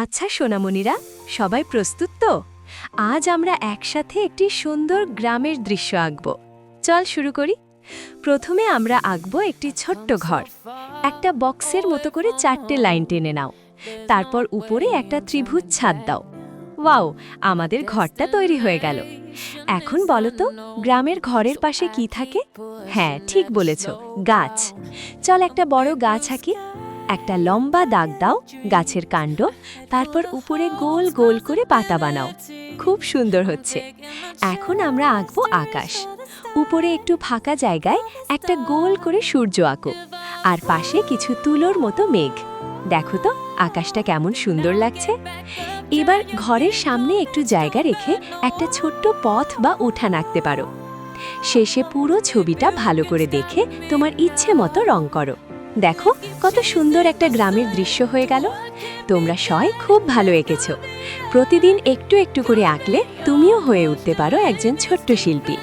আচ্ছা সোনামণিরা, সবাই প্রস্তুত তো? আজ আমরা একসাথে একটি সুন্দর গ্রামের দৃশ্য আঁকব। চল শুরু করি। প্রথমে আমরা আঁকব একটি ছোট্ট ঘর। একটা বক্সের মতো করে 4টে লাইন টেনে নাও। তারপর উপরে একটা ত্রিভুজ ছাদ দাও। ওয়াও, আমাদের ঘরটা তৈরি হয়ে গেল। এখন বলো তো, গ্রামের ঘরের পাশে কি থাকে? হ্যাঁ, ঠিক বলেছ, গাছ। চল একটা বড় গাছ আঁকি। একটা লম্বা দাগ দাও গাছের কাণ্ড, তারপর উপরে গোল গোল করে পাতা বানাও। খুব সুন্দর হচ্ছে। এখন আমরা আঁকবো আকাশ। উপরে একটু ফাঁকা জায়গায় একটা গোল করে সূর্য আঁকো, আর পাশে কিছু তুলোর মতো মেঘ। দেখো তো আকাশটা কেমন সুন্দর লাগছে। এবার ঘরের সামনে একটু জায়গা রেখে একটা ছোট্ট পথ বা উঠান আঁকতে পারো। শেষে পুরো ছবিটা ভালো করে দেখে তোমার ইচ্ছে মতো রং করো। দেখো কত সুন্দর একটা গ্রামের দৃশ্য হয়ে গেল। তোমরা সবাই খুব ভালো এঁকেছো। প্রতিদিন একটু একটু করে আঁকলে তুমিও হয়ে উঠতে পারো একজন ছোট্ট শিল্পী।